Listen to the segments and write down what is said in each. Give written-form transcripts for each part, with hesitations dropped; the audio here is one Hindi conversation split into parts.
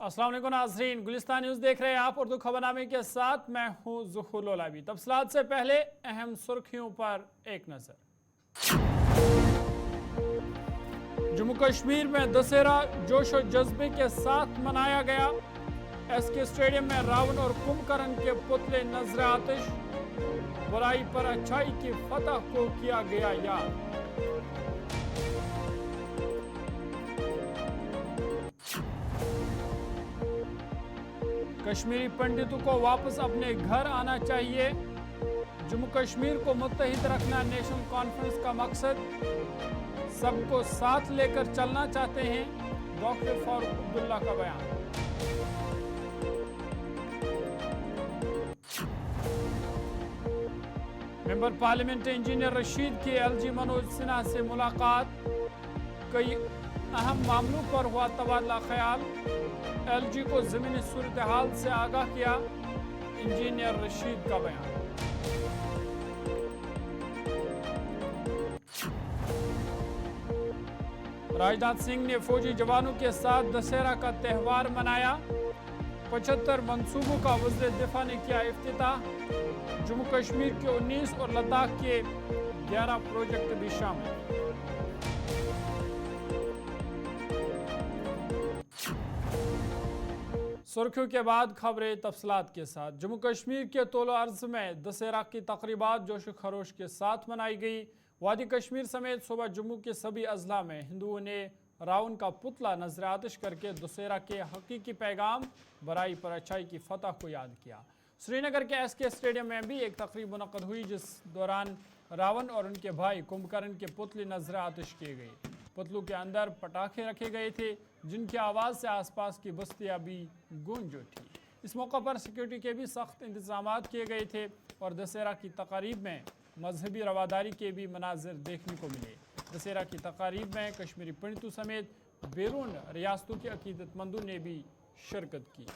अस्सलाम वालेकुम नाज़रीन, गुलिस्तान न्यूज़ देख रहे हैं आप। उर्दू खबरनामे के साथ मैं हूं ज़ुहूर लोलावी। तफसीलात से पहले अहम सुर्खियों पर एक नज़र। जम्मू कश्मीर में दशहरा जोश और जज्बे के साथ मनाया गया। एसके स्टेडियम में रावण और कुंभकर्ण के पुतले नजर आतिश। बुराई पर अच्छाई की फतह को किया गया याद। कश्मीरी पंडितों को वापस अपने घर आना चाहिए। जम्मू कश्मीर को मुत्तहिद रखना नेशनल कॉन्फ्रेंस का मकसद। सबको साथ लेकर चलना चाहते हैं, डॉक्टर फारूक अब्दुल्ला का बयान। मेंबर पार्लियामेंट इंजीनियर रशीद की एलजी मनोज सिन्हा से मुलाकात। कई अहम मामलों पर हुआ तबादला ख्याल। एलजी को जमीनी सूरत हाल से आगाह किया, इंजीनियर रशीद का बयान। राजनाथ सिंह ने फौजी जवानों के साथ दशहरा का त्यौहार मनाया। 75 मंसूबों का वज़ीर दिफा ने किया इफ्तिताह। जम्मू कश्मीर के 19 और लद्दाख के 11 प्रोजेक्ट भी शामिल। सुर्खियों के बाद खबरें तफसीलात के साथ। जम्मू कश्मीर के तौल अर्ज में दशहरा की तकरीबात जोश खरोश के साथ मनाई गई। वादी कश्मीर समेत सूबा जम्मू के सभी अजला में हिंदुओं ने रावण का पुतला नजर आतिश करके दशहरा के हकीकी पैगाम बुराई पर अच्छाई की फतह को याद किया। श्रीनगर के एसके स्टेडियम में भी एक तकरीब मुनक्कद हुई, जिस दौरान रावण और उनके भाई कुंभकर्ण के पुतले नजर आतिश किए गए। पुतलों के अंदर पटाखे रखे गए थे, जिनकी आवाज़ से आसपास की बस्तियां भी गूंज उठी। इस मौका पर सिक्योरिटी के भी सख्त इंतजाम किए गए थे और दशहरा की तकारीब में मजहबी रवादारी के भी मनाजिर देखने को मिले। दशहरा की तकारीब में कश्मीरी पंडितों समेत बैरून रियासतों के अकीदतमंदों ने भी शिरकत की।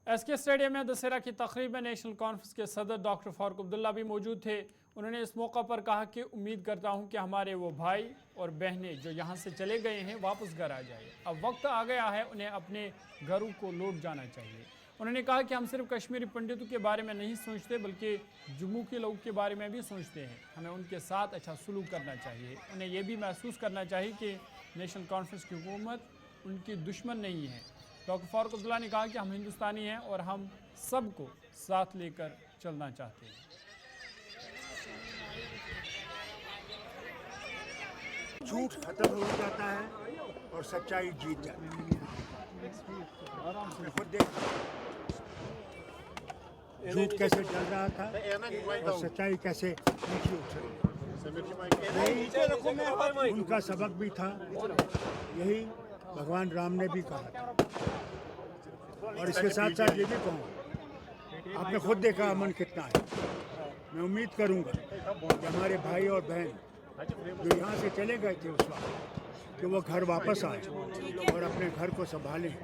एसके स्टेडियम में दशहरा की तकरीब में नेशनल कॉन्फ्रेंस के सदर डॉक्टर फारूक अब्दुल्ला भी मौजूद थे। उन्होंने इस मौका पर कहा कि उम्मीद करता हूं कि हमारे वो भाई और बहनें जो यहां से चले गए हैं वापस घर आ जाए। अब वक्त आ गया है, उन्हें अपने घरों को लौट जाना चाहिए। उन्होंने कहा कि हम सिर्फ कश्मीरी पंडितों के बारे में नहीं सोचते, बल्कि जम्मू के लोगों के बारे में भी सोचते हैं। हमें उनके साथ अच्छा सलूक करना चाहिए। उन्हें यह भी महसूस करना चाहिए कि नेशनल कॉन्फ्रेंस की हुकूमत उनकी दुश्मन नहीं है। डॉक्टर फारूक अब्दुल्ला ने कहा कि हम हिंदुस्तानी हैं और हम सबको साथ लेकर चलना चाहते हैं। झूठ खत्म हो जाता है और सच्चाई जीत जाती है। खुद देख झूठ कैसे चल रहा था और सच्चाई कैसे नीचे उठ रही है। उनका सबक भी था, यही भगवान राम ने भी कहा था। और इसके साथ साथ ये भी कहूँ, आपने खुद देखा अमन कितना है। मैं उम्मीद करूँगा कि हमारे भाई और बहन जो यहाँ से चले गए थे उस वक्त, कि वो घर वापस आए और अपने घर को संभालें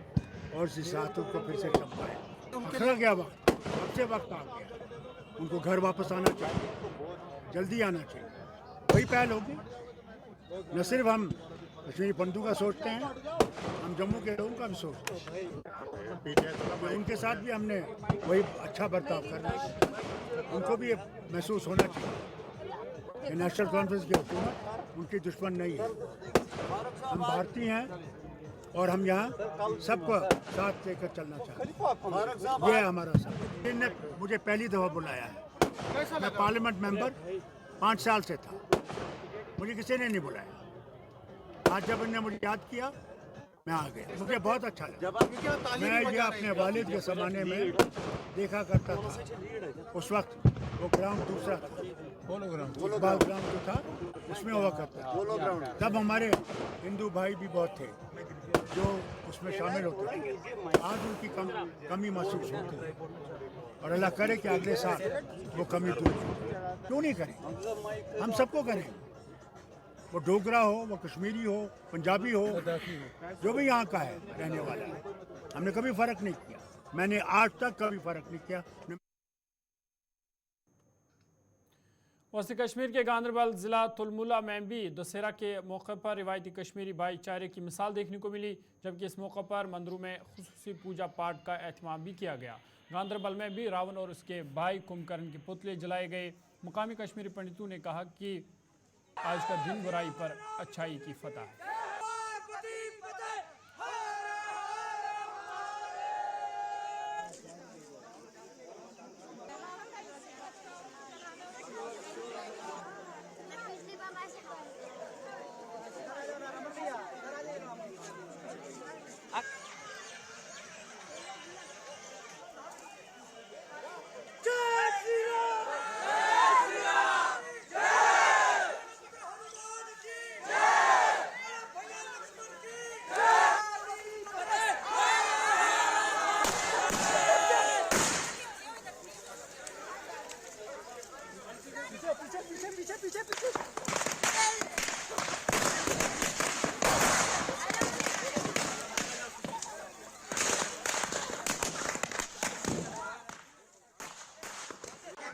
और जिसातों को फिर से संभालें। अखरा गया वक्त, अब से वक्त आ गया। उनको घर वापस आना चाहिए, जल्दी आना चाहिए। वही पहल होगी। न सिर्फ हम कश्मीरी पंडितों का सोचते हैं, हम जम्मू के लोगों का भी सोचते हैं। उनके साथ भी हमने वही अच्छा बर्ताव करना है। उनको भी महसूस होना चाहिए कि नेशनल कॉन्फ्रेंस की हुकूमत उनकी दुश्मन नहीं है। हम भारतीय हैं और हम यहाँ सबको साथ लेकर चलना चाहते हैं। ये है हमारा सब। इन्होंने मुझे पहली दफ़ा बुलाया है। मैं पार्लियामेंट मेंबर 5 साल से था, मुझे किसी ने नहीं बुलाया। आज जब इन्होंने मुझे याद किया मैं आ गया, मुझे बहुत अच्छा लगा। मैं ये अपने वालिद के ज़माने में देखा करता था, उस वक्त वो ग्राउंड दूसरा था, फुटबॉल ग्राउंड जो था उसमें हुआ करता था। तब हमारे हिंदू भाई भी बहुत थे जो उसमें शामिल होते थे। आज उनकी कमी महसूस होती है और अल्लाह करे कि अगले साल वो कमी दूर हो। क्यों नहीं करें, हम सबको करें, वो डोगरा हो, वो कश्मीरी हो, पंजाबी हो, जो भी यहाँ का है रहने वाला है, हमने कभी फ़र्क नहीं किया। मैंने आज तक कभी फ़र्क नहीं किया। वसी कश्मीर के गांदरबल ज़िला तुलमुला में भी दशहरा के मौके पर रिवायती कश्मीरी भाईचारे की मिसाल देखने को मिली, जबकि इस मौके पर मंदिरों में खुसूसी पूजा पाठ का एहतमाम भी किया गया। गांदरबल में भी रावण और उसके भाई कुंभकर्ण के पुतले जलाए गए। मुकामी कश्मीरी पंडितों ने कहा कि आज का दिन बुराई पर अच्छाई की फतह है।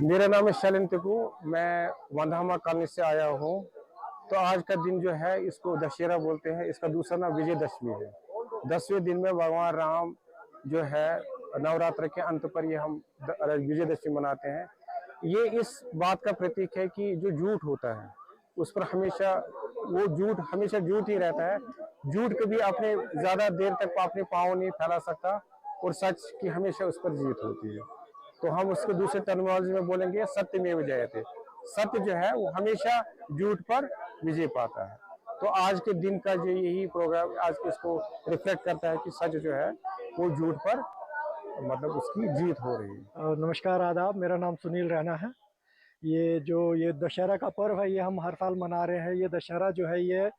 मेरा नाम है शैलेंद्र टिकू, मैं वंधामा कॉलोनी से आया हूँ। तो आज का दिन जो है इसको दशहरा बोलते हैं, इसका दूसरा नाम विजयदशमी है। 10वें दिन में भगवान राम जो है नवरात्र के अंत पर ये हम विजयदशमी मनाते हैं। ये इस बात का प्रतीक है कि जो झूठ होता है उस पर हमेशा झूठ ही रहता है। झूठ कभी अपने ज्यादा देर तक अपने पाँव नहीं फैला सकता और सच की हमेशा उस पर जीत होती है। तो हम उसको दूसरे टर्मिनोलॉजी में बोलेंगे सत्यमेव जयते। सत्य जो है वो हमेशा झूठ पर विजय पाता है। तो आज के दिन का जो यही प्रोग्राम आज के इसको रिफ्लेक्ट करता है कि सच जो है वो झूठ पर मतलब उसकी जीत हो रही है। नमस्कार, आदाब, मेरा नाम सुनील रैना है। ये दशहरा का पर्व है, ये हम हर साल मना रहे हैं। ये दशहरा जो है ये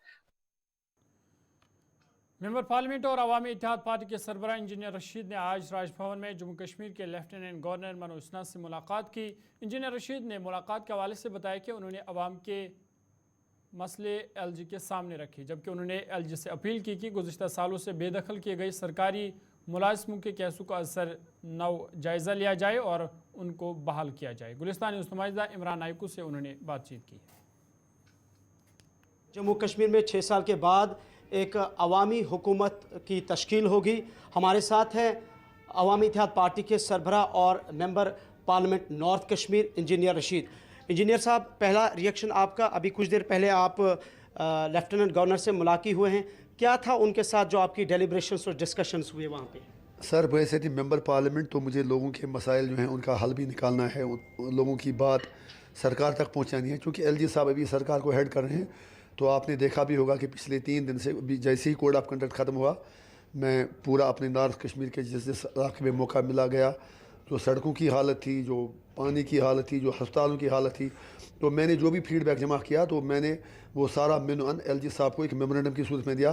मेंबर पार्लियामेंट और अवामी इत्तेहाद पार्टी के सरबराह इंजीनियर रशीद ने आज राजभवन में जम्मू कश्मीर के लेफ्टिनेंट गवर्नर मनोज सिन्हा से मुलाकात की। इंजीनियर रशीद ने मुलाकात के हवाले से बताया कि उन्होंने अवाम के मसले एलजी के सामने रखे, जबकि उन्होंने एलजी से अपील की कि गुज़िश्ता सालों से बेदखल किए गए सरकारी मुलाजिमों के केसों का असर नव जायज़ा लिया जाए और उनको बहाल किया जाए। गुलिस्तान नुमाइंदा इमरान नायकू से उन्होंने बातचीत की। जम्मू कश्मीर में 6 साल के बाद एक अवामी हुकूमत की तश्कील होगी। हमारे साथ हैं अवामी इत्तेहाद पार्टी के सरबराह और member parliament north Kashmir engineer Rashid. Engineer साहब, पहला रिएक्शन आपका, अभी कुछ देर पहले आप लेफ्टिनेंट गवर्नर से मुलाकात हुए हैं, क्या था उनके साथ जो आपकी डेलिब्रेशंस और डिस्कशंस हुए वहाँ पे? सर, वैसे थी मेंबर पार्लियामेंट, तो मुझे लोगों के मसाइल जो हैं उनका हल भी निकालना है, लोगों की बात सरकार तक पहुँचानी है। क्योंकि एलजी साहब अभी सरकार को हेड कर रहे हैं, तो आपने देखा भी होगा कि पिछले 3 दिन से जैसे ही कोड ऑफ कंडक्ट ख़त्म हुआ, मैं पूरा अपने नॉर्थ कश्मीर के जिस इलाके में मौका मिला गया, जो सड़कों की हालत थी, जो पानी की हालत थी, जो अस्पतालों की हालत थी, तो मैंने जो भी फीडबैक जमा किया तो मैंने वो सारा मेनू एलजी साहब को एक मेमोरेंडम की सूरत में दिया।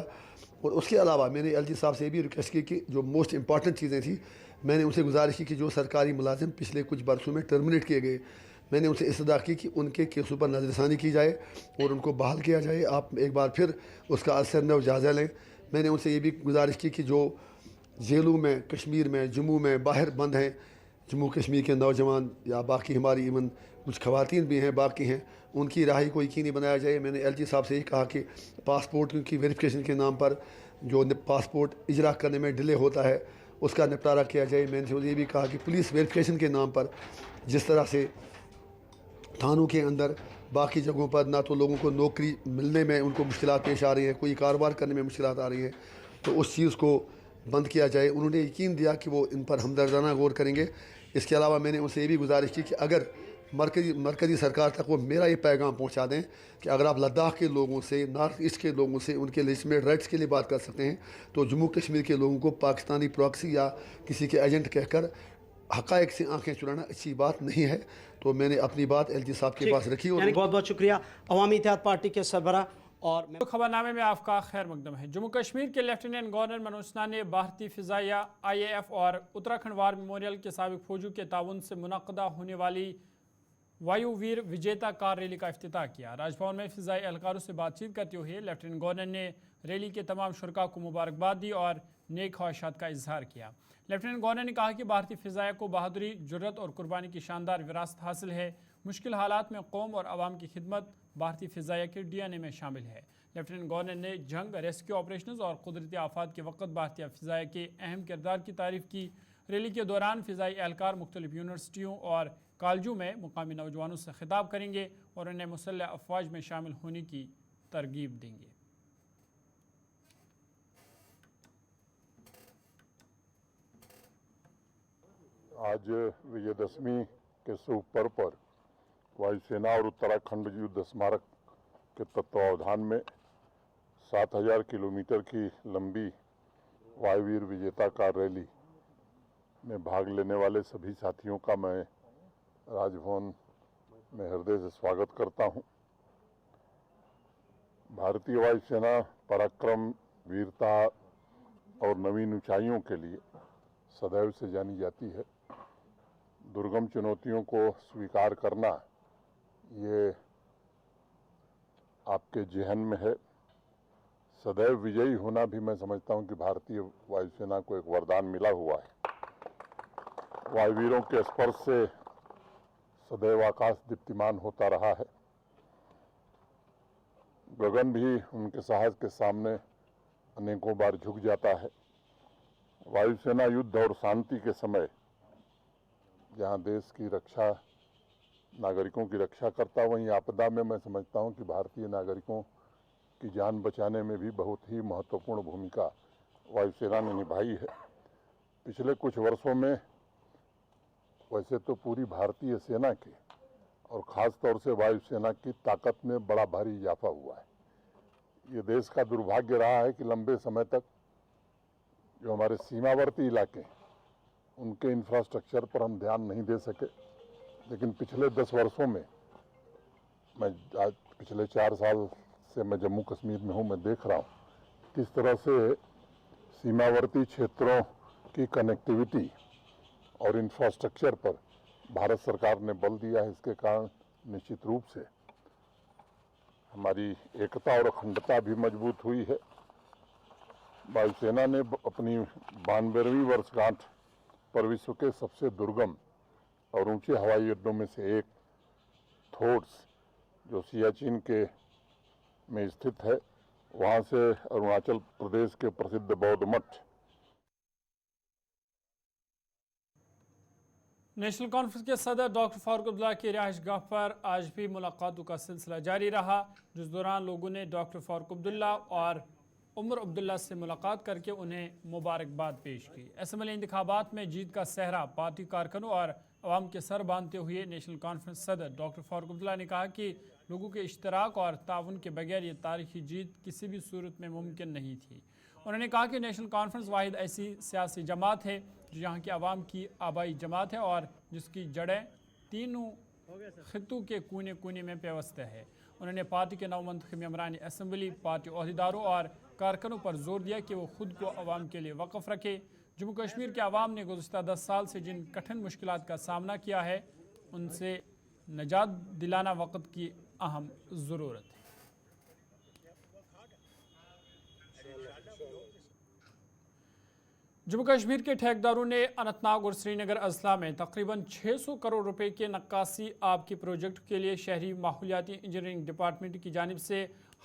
और उसके अलावा मैंने एलजी साहब से भी रिक्वेस्ट की कि जो मोस्ट इंपॉर्टेंट चीज़ें थी, मैंने उनसे गुजारिश की कि जो सरकारी मुलाजिम पिछले कुछ बरसों में टर्मिनेट किए गए, मैंने उनसे इस्तदा की कि उनके केसों पर नज़रसानी की जाए और उनको बहाल किया जाए। आप एक बार फिर उसका असर नव जायज़ा लें। मैंने उनसे ये भी गुजारिश की कि जो जेलों में कश्मीर में जम्मू में बाहर बंद हैं जम्मू कश्मीर के नौजवान या बाकी हमारी इवन कुछ ख़वातीन भी हैं बाकी हैं, उनकी रहाई को यकीनी बनाया जाए। मैंने एलजी साहब से ये कहा कि पासपोर्ट की वेरिफिकेशन के नाम पर जो पासपोर्ट इजरा करने में डिले होता है उसका निपटारा किया जाए। मैंने ये भी कहा कि पुलिस वेरिफिकेशन के नाम पर जिस तरह से थानों के अंदर बाकी जगहों पर ना तो लोगों को नौकरी मिलने में उनको मुश्किलात पेश आ रही हैं, कोई कारोबार करने में मुश्किलात आ रही हैं, तो उस चीज़ को बंद किया जाए। उन्होंने यकीन दिया कि वो इन पर हमदर्दाना गौर करेंगे। इसके अलावा मैंने उनसे ये भी गुजारिश की कि अगर मरकज़ी सरकार तक वो मेरा ये पैगाम पहुंचा दें कि अगर आप लद्दाख के लोगों से, नॉर्थ ईस्ट के लोगों से उनके लेजिस्लेटिव राइट्स के लिए बात कर सकते हैं, तो जम्मू कश्मीर के लोगों को पाकिस्तानी प्रॉक्सी या किसी के एजेंट कहकर हक़ाइक़ से आंखें चुराना अच्छी बात नहीं है। तो मैंने अपनी बात LG साहब के पास रखी। और बहुत बहुत शुक्रिया अवामी इत्तेहाद पार्टी के सरबराह और खबरनामे में आपका खैर मकदम है। जम्मू कश्मीर के लेफ्टिनेंट गवर्नर मनोज सिन्हा ने भारतीय फ़िज़ाइया IAF और उत्तराखंड वार मेमोरियल के साबिक़ फौजियों के ताउन से मुनक़दा होने वाली वायुवीर विजेता कार रैली का इफ्तिताह किया। राजभवन में फ़िज़ाई एहलकारों से बातचीत करते हुए लेफ्टिनेंट गवर्नर ने रैली के तमाम शुरका को मुबारकबाद दी और नेक ख्वाहिशात का इजहार किया। लेफ्टिनेंट गवर्नर ने कहा कि भारतीय फ़िज़ाइया को बहादुरी, जुर्रत और कुर्बानी की शानदार विरासत हासिल है। मुश्किल हालात में कौम और आवाम की खिदमत भारतीय फ़िज़ाइया के DNA में शामिल है। लेफ्टिनेंट गवर्नर ने जंग, रेस्क्यू ऑपरेशंस और कुदरती आफात के वक्त भारतीय फ़िज़ाइया के अहम किरदार की तारीफ़ की। रैली के दौरान फ़िज़ाई एहलकार मुख्तलिफ यूनिवर्सिटियों और कॉलेजों में मुकामी नौजवानों से खिताब करेंगे और उन्हें मुसल्लह अफवाज में शामिल होने की तरगीब देंगे। आज विजयदशमी के शुभ पर्व पर वायुसेना और उत्तराखंड युद्ध स्मारक के तत्वावधान में 7000 किलोमीटर की लंबी वायुवीर विजेता कार रैली में भाग लेने वाले सभी साथियों का मैं राजभवन में हृदय से स्वागत करता हूं। भारतीय वायुसेना पराक्रम, वीरता और नवीन ऊंचाइयों के लिए सदैव से जानी जाती है। दुर्गम चुनौतियों को स्वीकार करना ये आपके जहन में है। सदैव विजयी होना भी मैं समझता हूं कि भारतीय वायुसेना को एक वरदान मिला हुआ है। वायुवीरों के स्पर्श से सदैव आकाश दीप्तिमान होता रहा है। गगन भी उनके साहस के सामने अनेकों बार झुक जाता है। वायुसेना युद्ध और शांति के समय जहां देश की रक्षा, नागरिकों की रक्षा करता, वहीं आपदा में मैं समझता हूं कि भारतीय नागरिकों की जान बचाने में भी बहुत ही महत्वपूर्ण भूमिका वायुसेना ने निभाई है। पिछले कुछ वर्षों में वैसे तो पूरी भारतीय सेना की और ख़ास तौर से वायुसेना की ताकत में बड़ा भारी इजाफा हुआ है। ये देश का दुर्भाग्य रहा है कि लंबे समय तक जो हमारे सीमावर्ती इलाके उनके इंफ्रास्ट्रक्चर पर हम ध्यान नहीं दे सके। लेकिन पिछले 10 वर्षों में, मैं आज पिछले 4 साल से मैं जम्मू कश्मीर में हूँ, मैं देख रहा हूँ किस तरह से सीमावर्ती क्षेत्रों की कनेक्टिविटी और इंफ्रास्ट्रक्चर पर भारत सरकार ने बल दिया है। इसके कारण निश्चित रूप से हमारी एकता और अखंडता भी मजबूत हुई है। वायुसेना ने अपनी 92वीं वर्षगांठ पर विश्व के सबसे दुर्गम और ऊंचे हवाई अड्डों में से एक थोड्स, जो सियाचिन के में स्थित है, वहां से अरुणाचल प्रदेश के प्रसिद्ध बौद्ध मठ, नेशनल कॉन्फ्रेंस के सदर डॉक्टर फारूक अब्दुल्ला की रिहाइशगाह पर आज भी मुलाकातों का सिलसिला जारी रहा, जिस दौरान लोगों ने डॉक्टर फारूक अब्दुल्ला और उमर अब्दुल्ला से मुलाकात करके उन्हें मुबारकबाद पेश की। असम्बली इंतखाबात में जीत का सहरा पार्टी कारकुनों और अवाम के सर बांधते हुए नेशनल कॉन्फ्रेंस सदर डॉक्टर फारूक अब्दुल्ला ने कहा कि लोगों के इश्तराक और ताउन के बगैर ये तारीखी जीत किसी भी सूरत में मुमकिन नहीं थी। उन्होंने कहा कि नेशनल कॉन्फ्रेंस वाहिद ऐसी सियासी जमात है जो यहाँ की आवाम की आबाई जमात है और जिसकी जड़ें तीनों खित्तों के कोने कोने में पेवस्त है। उन्होंने पार्टी के नवमंतखब मेंबरान असम्बली, पार्टी ओहदेदारों और कारकुनों पर जोर दिया कि वो खुद को आवाम के लिए वक़्फ़ रखे। जम्मू कश्मीर के आवाम ने गुज़श्ता 10 साल से जिन कठिन मुश्किलात का सामना किया है, उनसे निजात दिलाना वक़्त की अहम ज़रूरत है। जम्मू कश्मीर के ठेकेदारों ने अनंतनाग और श्रीनगर अजला में तकरीबन 600 करोड़ रुपए के नक्कासी आब के प्रोजेक्ट के लिए शहरी माहौलियाती इंजीनियरिंग डिपार्टमेंट की जानिब से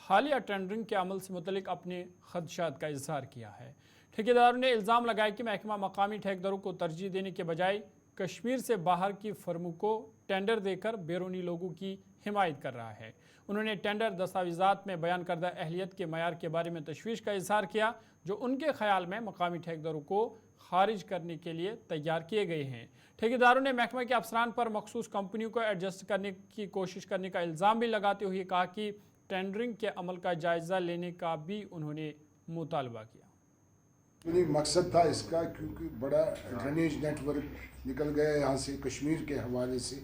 हालिया टेंडरिंग के अमल से मुतल्लिक अपने खदशात का इजहार किया है। ठेकेदारों ने इल्ज़ाम लगाया कि महकमा मकामी ठेकेदारों को तरजीह देने के बजाय कश्मीर से बाहर की फर्मों को टेंडर देकर बैरूनी लोगों की हिमायत कर रहा है। उन्होंने टेंडर दस्तावेजात में बयान करदा अहलियत के मयार के बारे में तशवीश का इजहार किया, जो उनके ख्याल में मकामी ठेकेदारों को खारिज करने के लिए तैयार किए गए हैं। ठेकेदारों ने महकमे के अफसरान पर मखसूस कंपनियों को एडजस्ट करने की कोशिश करने का इल्ज़ाम भी लगाते हुए कहा कि टेंडरिंग के अमल का जायज़ा लेने का भी उन्होंने मुतालबा किया। मकसद था इसका, क्योंकि बड़ा ड्रेनेज नेटवर्क निकल गया यहाँ से कश्मीर के हवाले से।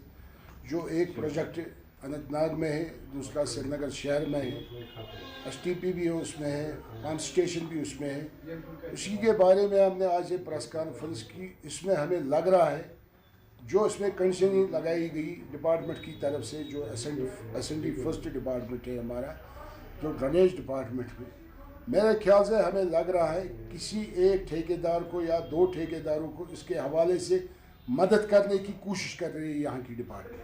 जो एक प्रोजेक्ट अनंतनाग में है, दूसरा श्रीनगर शहर में है, STP भी है उसमें है, पंप स्टेशन भी उसमें है। उसी के बारे में हमने आज ये प्रेस कॉन्फ्रेंस की। इसमें हमें लग रहा है जो इसमें कंडीशन लगाई गई डिपार्टमेंट की तरफ से, जो SND फर्स्ट डिपार्टमेंट है हमारा, जो ड्रेनेज डिपार्टमेंट में, मेरे ख्याल से हमें लग रहा है किसी एक ठेकेदार को या दो ठेकेदारों को इसके हवाले से मदद करने की कोशिश कर रही है यहाँ की डिपार्टमेंट।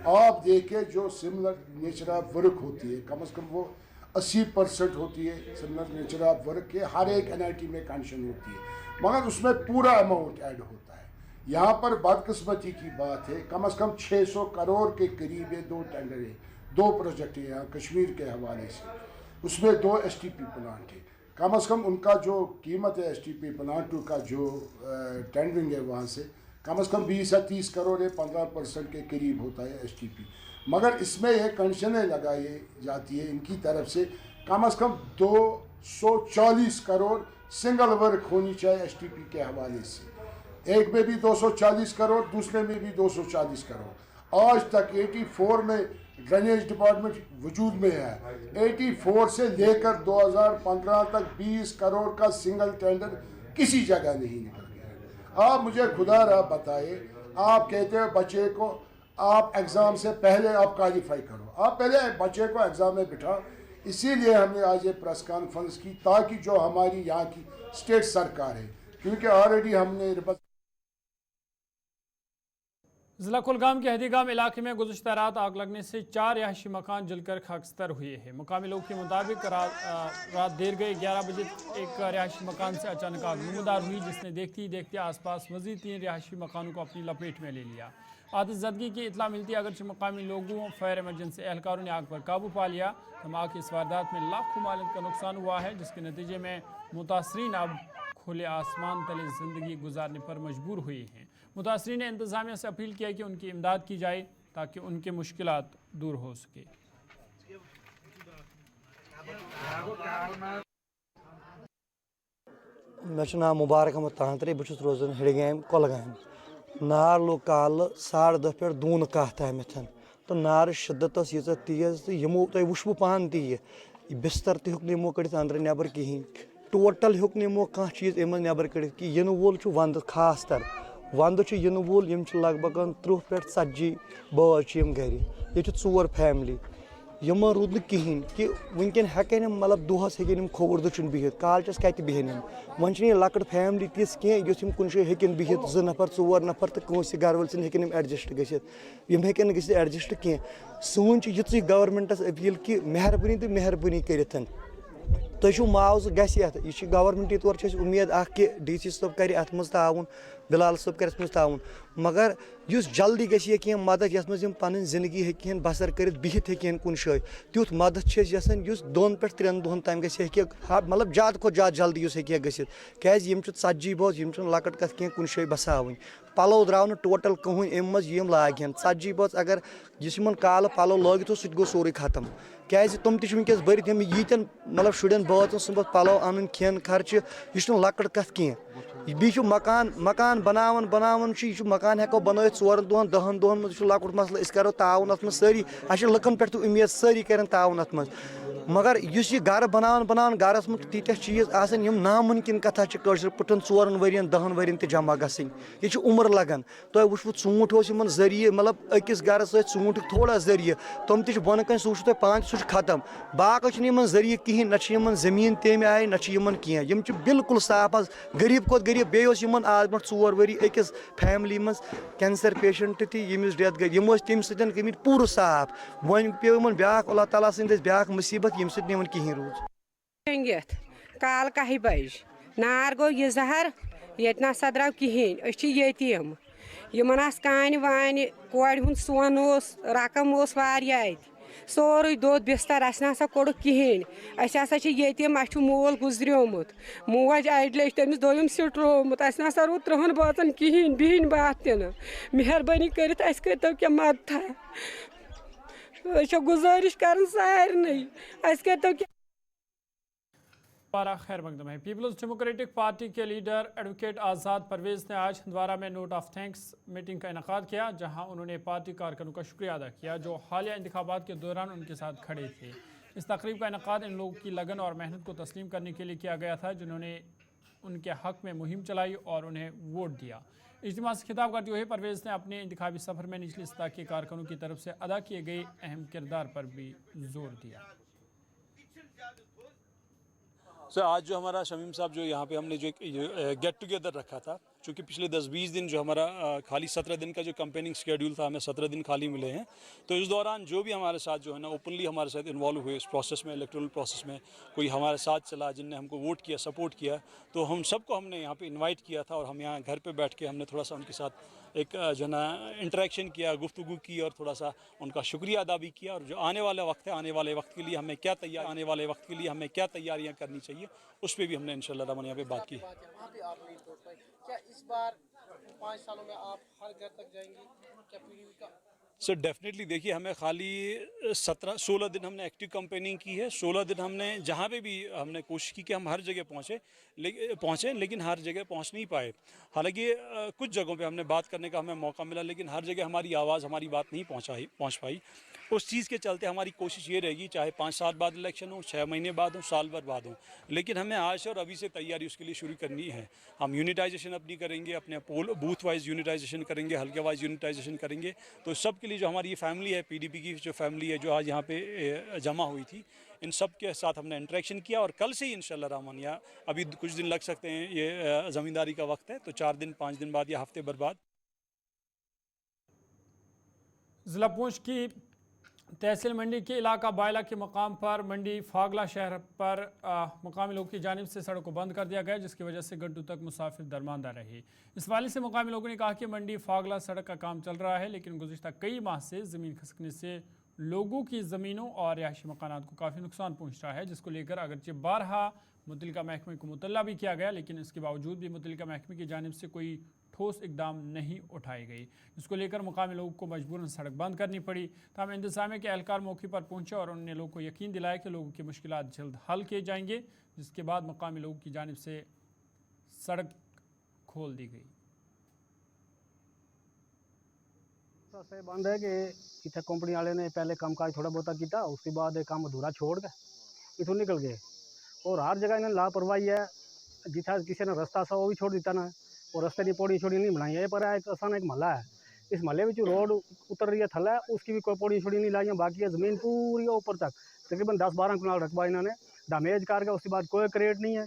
आप देखें जो सिमिलर नेचर ऑफ वर्क होती है, कम से कम वो 80% होती है सिमिलर नेचर ऑफ वर्क के, हर एक NIT में कंडीशन होती है, मगर उसमें पूरा अमाउंट ऐड होता है। यहाँ पर बदकिस्मती की बात है, कम से कम 600 करोड़ के करीब है, 2 टेंडर है, 2 प्रोजेक्ट है यहाँ कश्मीर के हवाले से, उसमें 2 STP प्लांट है। कम से कम उनका जो कीमत है STP प्लांट का जो टेंडरिंग है वहाँ से कम 20 या 30 करोड़ है, 15% के करीब होता है STP। मगर इसमें यह कंडीशनें लगाई जाती है इनकी तरफ से, कम 240 करोड़ सिंगल वर्क होनी चाहिए STP के हवाले से। एक में भी 240 करोड़, दूसरे में भी 240 करोड़। आज तक 84 में ड्रेनेज डिपार्टमेंट वजूद में है, 84 से लेकर 2015 तक 20 करोड़ का सिंगल टेंडर किसी जगह नहीं निकल गया। आप मुझे खुदा रहा बताइए, आप कहते हैं बच्चे को आप एग्ज़ाम से पहले आप क्वालिफाई करो, आप पहले बच्चे को एग्ज़ाम में बिठा। इसीलिए हमने आज ये प्रेस कॉन्फ्रेंस की, ताकि जो हमारी यहाँ की स्टेट सरकार है, क्योंकि ऑलरेडी हमने जिला कुलगाम के हदीगाम इलाके में गुज़श्ता रात आग लगने से 4 रिहायशी मकान जलकर खाकस्तर हुए हैं। मुकामी लोगों के मुताबिक रात देर गए 11 बजे एक रिहायशी मकान से अचानक आग नमूदार हुई, जिसने देखते ही देखते आसपास मजीद 3 रिहायशी मकानों को अपनी लपेट में ले लिया। आतिशज़दगी की इतला मिलती अगरचे मुकामी लोगों फायर इमरजेंसी एहलकारों ने आग पर काबू पा लिया। धमाके की इस वारदात में लाखों मालिक का नुकसान हुआ है, जिसके नतीजे में मुतासरीन अब खुले आसमान तले ज़िंदगी गुजारने पर मजबूर हुए हैं। मुतासरीन ने इंतज़ामिया से अपील किया कि उनकी इमदाद की जाए ताकि उनके मुश्किलात दूर हो सके। मे नाम मुबारक अहमद तांतरे, बहुत रोजान हिड़गाम कोलगाम। नार लोग काल 10:30 पे दून कह तमित तो नार शिद्दत यीज तेज तो यमो तुम वो पान ती बिस्तर तुक नमो कड़ अंदर नबर कहें, टोटल हुक नमो कह चीज़ अम नबर कड़ कि इन वोल वंद खास तर वंद इन वोल लग भग 30 पे 40 बाज गर ये 4 फैमिली यम रूद न कहें कि वनकन हेकन मतलब दोहस हेकन खोवर दुचन बिहित कालचस कत बेहन वन लकट फैमिली तिस कह कुन हेकन बिहित 2 नफर 4 नफर तो कंस गर वाल हेकन एडजस्ट गम हेकन ग एडजस्ट कह। सोन युच गवर्नमेंटस अपील कि मेहरबानी तो मेहरबानी करित तुम मुआवज गह गवर्नमेंटी तौर उम्मीद कि DC साहब कर अत मज ताउन, बिलाल साहब कर मज ताउन, मगर युस जल्दी गह कह मदद यथ मज पन जिंदगी हेकन बसर कर बिहित हेकन कुन शाय तुथ मदद यसान 2 पे 3 दोहन तम गह मतलब ज्यादा खुद ज्यादा जल्दी हे गसित कैज 40 बोज लकट कत कह कुन शाय बसावन। पलो द्राव टोटल कहून अम मज लागन 40 बोज अगर यन काल पलो लगित सह गो सोरे खत्म क्या तुम तस भरत यीतन मतलब शुरन बातन सुबह पलो अन खेन खर्च यह लकट कत कह बी मकान मकान बनावन बनावन यह मकान हेको बन 4 दोहन 10 दोहन मज लकुट मसल अस करो ताउन अत सारी लुकन पे उम्मीद सारी कर ताउन अत मज, मगर इस गर बनावन बनावन गरस मज तीत चीज़ आसन नामुमकिन कथा पुटन 4 वरियन 10 वरियन त जमा गई यह उम्र लगन। तुम वो ूंट जरिए मतलब अकिस गरस ूंट थोड़ा जरिए तुम बन कन सह तुम पान सह खत्म बाकी जरिए कहें न जमीन तमें आए न कह बिल्कुल साफ गरीब खुद गरीब बे आज ब्रो 4 वरी अकिस फैमिली मज कैंसर पेशेंट तमिस डेथ गई तम सतन गमित पूरा साफ वन पे ब्या अल्लाह ताला सद ब्या मुसीबत यम सत कहें रूज काल 1 बज नार गो यह जहर ये ना द्राव कहें यतीम यमन आस कान वान कोड़ हुंद सोन ओस रकम ओस वारिया अत सोरे दोद बिस्तर अस ना कोड़ कहें अस ये मूल गुजरियोमुत मोज अड़ लज तमिस दोयम सिट्रोमुत अस ना रो 3 बाचन कहें बिहन बात tin मेहरबानी कर क्या मदद गुजारिश कर सारे क्या खैर मकदम है। पीपल्स डेमोक्रेटिक पार्टी के लीडर एडवोकेट आज़ाद परवेज़ ने आज हंदवारा में नोट ऑफ थैंक्स मीटिंग का इनेकाद किया, जहां उन्होंने पार्टी कारकुनों का शुक्रिया अदा किया जो हालिया इंतखाबात के दौरान उनके साथ खड़े थे। इस तकरीब का इनेकाद इन लोगों की लगन और मेहनत को तस्लीम करने के लिए किया गया था जिन्होंने उनके हक में मुहिम चलाई और उन्हें वोट दिया। इज्तिमा से खिताब करते हुए परवेज़ ने अपने इंतखाबी सफ़र में निचली सतह के कारकुनों की तरफ से अदा किए गए अहम किरदार पर भी जोर दिया। सर आज जो हमारा शमीम साहब जो यहाँ पे हमने जो गेट टुगेदर रखा था, चूँकि पिछले 10-20 दिन जो हमारा खाली 17 दिन का जो कैंपेनिंग शेड्यूल था, हमें 17 दिन खाली मिले हैं, तो इस दौरान जो भी हमारे साथ जो है ना ओपनली हमारे साथ इन्वॉल्व हुए इस प्रोसेस में, इलेक्टोरल प्रोसेस में, कोई हमारे साथ चला जिनने हमको वोट किया, सपोर्ट किया, तो हम सबको हमने यहाँ पे इनवाइट किया था और हम यहाँ घर पे बैठ के हमने थोड़ा सा उनके साथ एक जो ना इंटरेक्शन किया, गुफ्तगू की और थोड़ा सा उनका शुक्रिया अदा भी किया। और जो आने वाला वक्त है, आने वाले वक्त के लिए हमें क्या तैयारियाँ करनी चाहिए, उस पर भी हमने इंशाल्लाह रहमान यहाँ पे बात की। क्या इस बार 5 सालों में आप हर घर तक जाएंगी? क्या पीडीपी का सर डेफिनेटली देखिए, हमें खाली 16 दिन हमने एक्टिव कैंपेनिंग की है। 16 दिन हमने जहाँ पे भी हमने कोशिश की कि हम हर जगह पहुँचे लेकिन हर जगह पहुँच नहीं पाए। हालांकि कुछ जगहों पे हमने बात करने का हमें मौका मिला, लेकिन हर जगह हमारी आवाज़, हमारी बात नहीं पहुँच पाई। उस चीज़ के चलते हमारी कोशिश ये रहेगी, चाहे 5 साल बाद इलेक्शन हो, 6 महीने बाद हो, साल भर बाद हो, लेकिन हमें आज और अभी से तैयारी उसके लिए शुरू करनी है। हम यूनिटाइजेशन अपनी करेंगे, अपने पोल बूथ वाइज यूनिटाइजेशन करेंगे, हल्के वाइज यूनिटाइजेशन करेंगे। तो सब के लिए जो हमारी ये फैमिली है, पीडीपी की जो फैमिली है जो आज यहाँ पे जमा हुई थी, इन सब के साथ हमने इंटरेक्शन किया और कल से ही इंशाल्लाह रहमान, या अभी कुछ दिन लग सकते हैं, ये ज़मींदारी का वक्त है, तो 4 दिन 5 दिन बाद या हफ्ते भर बाद ज़िला पूंछ की तहसील मंडी के इलाका बायला के मकाम पर मंडी फागला शहर पर मुकामी लोगों की जानिब से सड़क को बंद कर दिया गया, जिसकी वजह से घंटों तक मुसाफिर दरमांदा रहे। इस वाले से मुकामी लोगों ने कहा कि मंडी फागला सड़क का काम चल रहा है, लेकिन गुज़िश्ता कई माह से ज़मीन खिसकने से लोगों की ज़मीनों और रिहायशी मकानात को काफ़ी नुकसान पहुँच रहा है, जिसको लेकर अगरचे बारहा मुतल्लिका महकमे को मुतल्ला भी किया गया, लेकिन इसके बावजूद भी मुतल्लिका महकमे की जानिब से कोई ठोस इकदाम नहीं उठाई गई, जिसको लेकर मुकामी लोगों को मजबूरन सड़क बंद करनी पड़ी। तमाम इंतजामिया के एहलकार मौके पर पहुंचे और उन्होंने लोगों को यकीन दिलाया कि लोगों की मुश्किलात जल्द हल किए जाएंगे, जिसके बाद मुकामी लोगों की जानिब से सड़क खोल दी गई। से बंद है कि इतने कंपनी वाले ने पहले कामकाज थोड़ा बहुत किया, उसके बाद काम अधूरा छोड़ के इतों निकल गए और हर जगह इन्हें लापरवाही है। जितना किसी ने रास्ता सा वो भी छोड़ दिता ना, और रास्ते की पौड़ी छोड़ी नहीं बनाई है। पर एक असान एक महला है, इस महल्ले में जो रोड उतर रही है थल्ला, उसकी भी कोई पौड़ी छोड़ी नहीं लाई है। बाकी है ज़मीन पूरी ऊपर तक तकरीबन 10-12 कनाल रकबा इन्होंने डैमेज करके, उसके बाद कोई क्रेडिट नहीं है,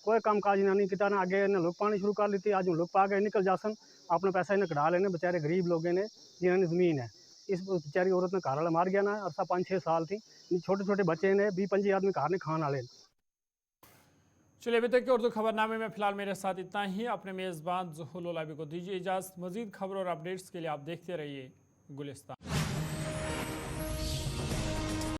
कोई काम काज इन्होंने नहीं किया ना। आगे इन्हें लोग पानी शुरू कर लेते, आज लोग पा गए निकल जासन, अपना पैसा इन्हें कढ़ा लेने। बेचारे गरीब लोग ने जिन्होंने ज़मीन है, इस बेचारी औरत ने घर वाला मार गया ना, अरसा 5-6 साल थी, छोटे छोटे बच्चे ने 20-25 आदमी घर ने खाने वाले। चलिए अभी तक के उर्दू खबरनामे में फिलहाल मेरे साथ इतना ही। अपने मेज़बान ज़ुहुल उलाबी को दीजिए इजाज़त। मज़ीद खबरों और अपडेट्स के लिए आप देखते रहिए गुलिस्तान।